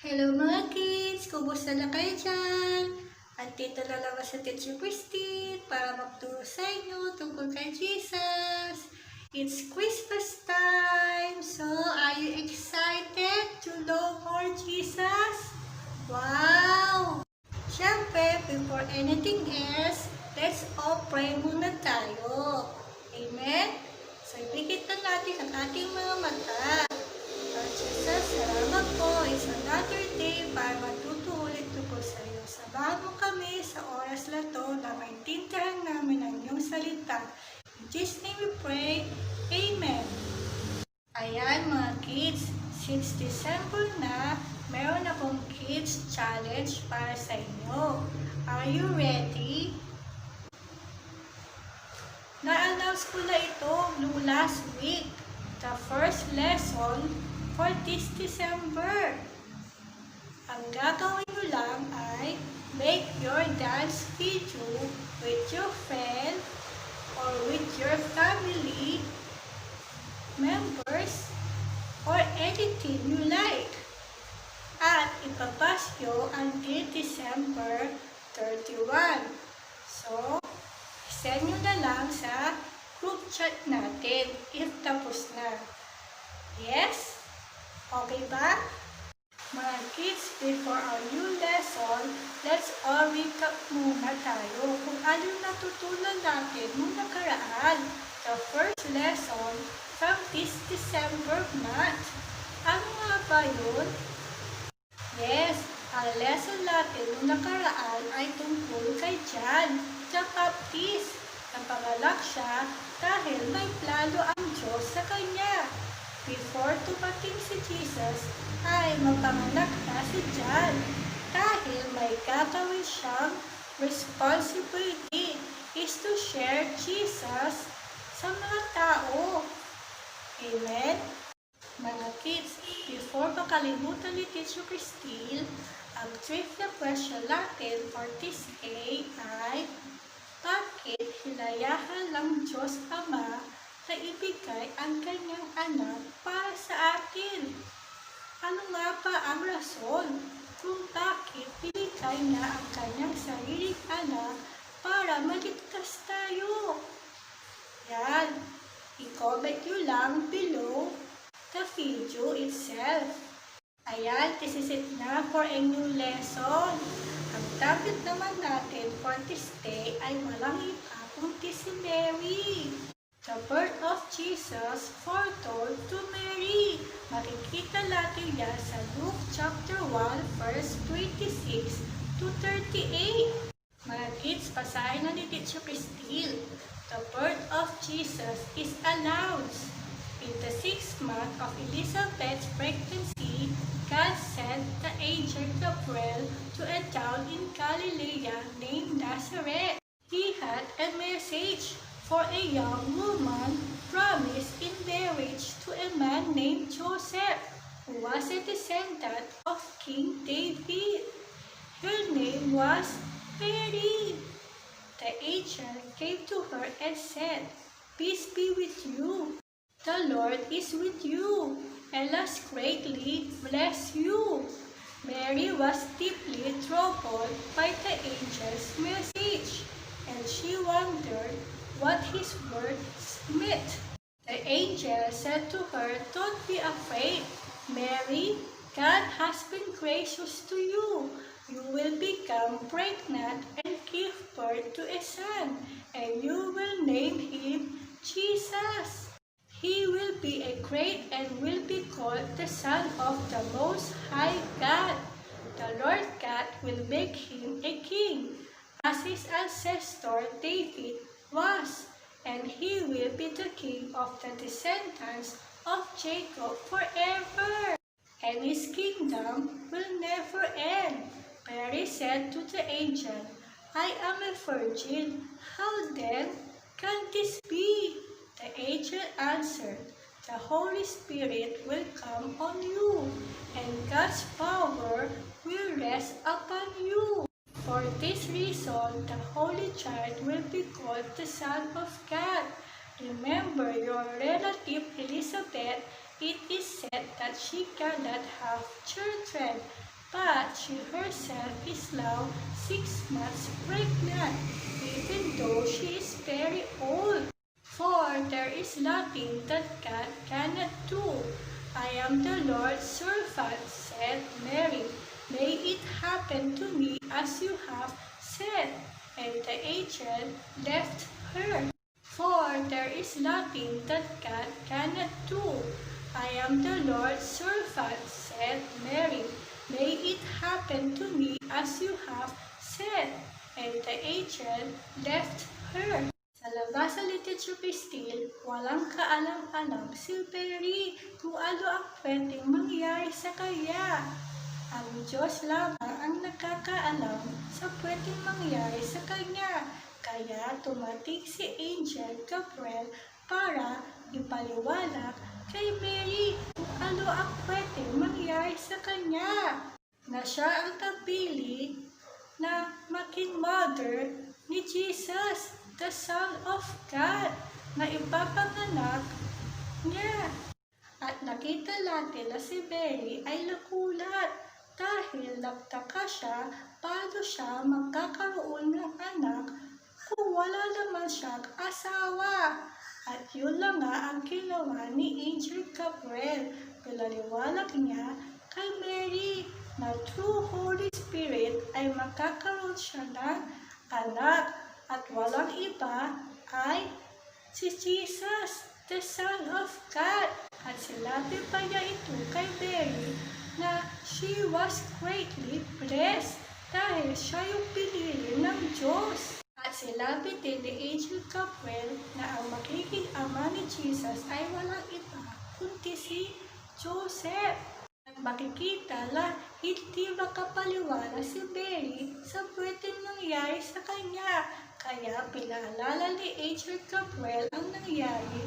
Hello mga kids! Kumusta na kayo dyan? Andito na naman sa Teacher Christine para magturo sa inyo tungkol kay Jesus. It's Christmas time! So, are you excited to know more Jesus? Wow! Siyempre, before anything else, let's all pray muna tayo. Amen? So, ipikit na natin ang ating mga mata. Lord Jesus, salamat po. It's another day para matuto ulit tungkol sa iyo. Samahan mo kami sa oras na to na maintindihan namin ang iyong salita. In Jesus' name we pray. Amen. Ayan mga kids, since December na, meron akong kids challenge para sa inyo. Are you ready? Na-announce ko na ito noong last week. The first lesson for this December. Ang gagawin nyo lang ay make your dance video with your friend or with your family members or anything you like. At ipapas nyo until December 31. So, send nyo na lang sa group chat natin if tapos na. Yes? Okay ba? Mga kids, before our new lesson, let's all recap muna tayo kung ano natutunan natin nung nakaraan. The first lesson from this December month. Ano nga ba yun? Yes, ang lesson natin nung nakaraan ay tungkol kay John the Baptist. Napanganak siya dahil may plano ang Diyos sa kanya. Before tumating si Jesus, ay mapanganak na si John dahil may gagawin siyang responsibility is to share Jesus sa mga tao. Amen? Mga kids, before makalimutan ni Teacher Christine, ang trivia question natin for this day ay bakit hinayahan ng Diyos Ama na ibigay ang kanyang anak para sa atin? Ano nga ba ang rason kung bakit binigay niya ang kanyang sariling anak para maligtas tayo? Yan, i-comment nyo lang below the video itself. Ayan, this is it na for a new lesson. Ang topic naman natin for this day ay walang iba kundi si Mary. The birth of Jesus foretold to Mary. Makikita natin yan sa Luke chapter 1 verse 26 to 38. Mga kids, basahin na ni Teacher Christine. The birth of Jesus is announced. In the 6th month of Elizabeth's pregnancy, God sent the angel Gabriel to a town in Galilee named Nazareth. He had a message for a young woman promised in marriage to a man named Joseph, who was a descendant of King David. Her name was Mary. The angel came to her and said, "Peace be with you. The Lord is with you, and has greatly blessed you." Mary was deeply troubled by the angel's message, and she wondered what his words meant. The angel said to her, "Don't be afraid, Mary. God has been gracious to you. You will become pregnant and give birth to a son, and you will name him Jesus. He will be a great and will be called the Son of the Most High God. The Lord God will make him a king, as his ancestor David was, and he will be the king of the descendants of Jacob forever, and his kingdom will never end." Mary said to the angel, "I am a virgin. How then can this be?" The angel answered, "The Holy Spirit will come on you, and God's power will rest upon you. For this reason, the Holy Child will be called the Son of God. Remember your relative Elizabeth. It is said that she cannot have children but she herself is now 6 months pregnant, even though she is very old. For there is nothing that God cannot do. I am the Lord's servant, said Mary. May it happen to me as you have said. And the angel left her. For there is nothing that God cannot do. I am the Lord's servant, said Mary. May it happen to me as you have said. And the angel left her. Sa labas sa Literature Pistil, walang kaalam-alam si Mary kung ano ang pwedeng mangyari sa kanya. Ang Diyos lamang ang nakakaalam sa pwedeng mangyari sa kanya. Kaya tumating si Angel Gabriel para ipaliwanag kay Mary kung ano ang pwedeng mangyari sa kanya. Na siya ang napili na maging mother ni Jesus, the Son of God, na ipapanganak niya. At nakita natin na si Mary ay nagulat dahil nagtaka siya paano siya magkakaroon ng anak kung wala naman siyang asawa. At yun lang nga ang ginawa ni Angel Gabriel. Pinaliwanag niya kay Mary na through Holy Spirit ay magkakaroon siya ng anak. At walang iba ay si Jesus, the Son of God. At sinabi pa niya ito kay Mary na she was greatly blessed dahil siya yung pinili ng Diyos. At sinabi din ni Angel Gabriel na ang magiging ama ni Jesus ay walang iba kundi si Joseph. At makikita na hindi makapaliwala si Mary sa pwedeng nangyari sa kanya. Kaya pinaalala ni Angel Gabriel ang nangyari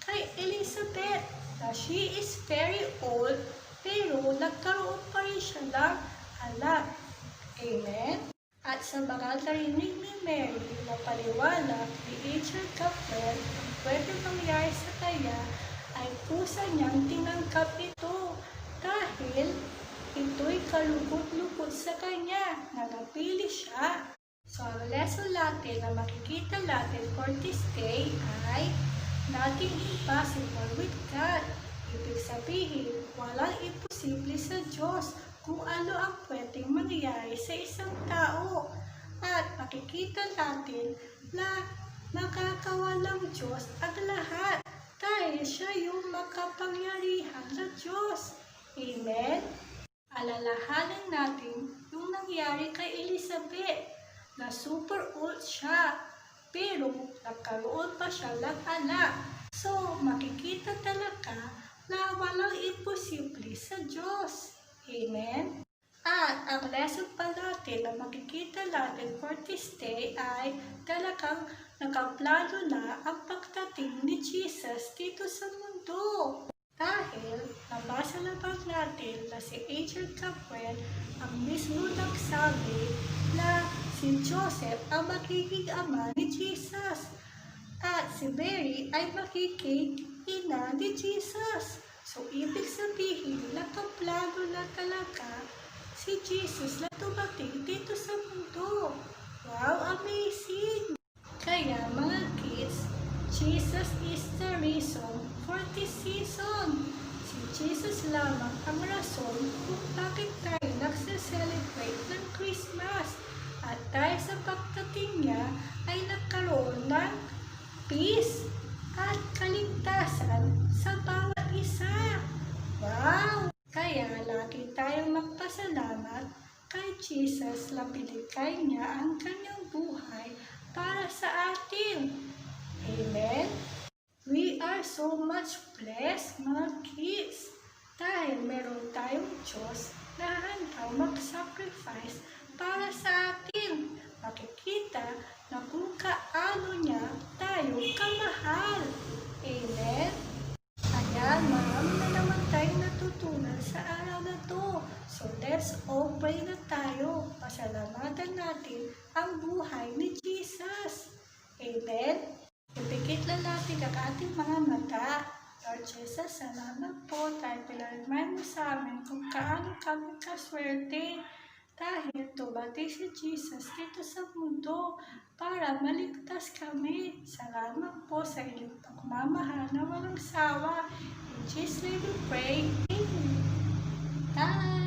kay Elizabeth na she is very old pero nagkaroon pa rin siya ng anak. Amen? At sa mga narinig ni Mary na paliwanag ni Angel Gabriel ang pwede mangyari sa kanya ay pusa niyang tinanggap ito dahil ito'y kalugod-lugod sa kanya na napili siya. So, ang lesson natin na makikita natin for this day ay nothing impossible with God. Ibig sabihin, walang imposible sa Diyos kung ano ang pwedeng mangyari sa isang tao. At makikita natin na makakawalang Diyos ang lahat dahil siya yung makapangyarihan na Diyos. Amen? Alalahanin natin yung nangyari kay Elizabeth na super old siya, pero nagkaroon pa siya ng anak. So, makikita talaga na walang imposible sa Diyos. Amen? At ang lesson pa natin na makikita natin for this day ay talagang nakaplano na ang pagdating ni Jesus dito sa mundo. Dahil nabasa naman natin na si Angel Gabriel ang mismo nagsabi na si Joseph ang magiging ama ni Jesus at si Mary ay magiging ina ni Jesus. So, ibig sabihin, nakaplano na talaga si Jesus na tumating dito sa mundo. Wow, amazing! Kaya mga kids, Jesus is the reason for this season. Si Jesus lamang ang rason kung bakit tayo nagse-celebrate ng Christmas. At dahil sa pagdating niya ay nagkaroon ng peace at kaligtasan sa bawat isa. Wow! Kaya lagi tayong magpasalamat kay Jesus na binigay niya ang kanyang buhay para sa atin. Amen? We are so much blessed mga kids dahil meron tayong Diyos na handang mag-sacrifice para sa atin. Makikita na kung kaano niya tayo kamahal. Amen? Ayan, marami na naman tayong natutunan sa araw na to. So let's all pray na tayo. Pasalamatan natin ang buhay ni Jesus. Amen? Ipikit lang natin ang ating mga mata Lord Jesus, salamat po dahil pinaremind mo sa amin kung kaano kami kaswerte dahil tubati si Jesus dito sa mundo para maligtas kami. Salamat po sa inyong pagmamahal na walang sawa. In Jesus' name we pray. Amen. Bye!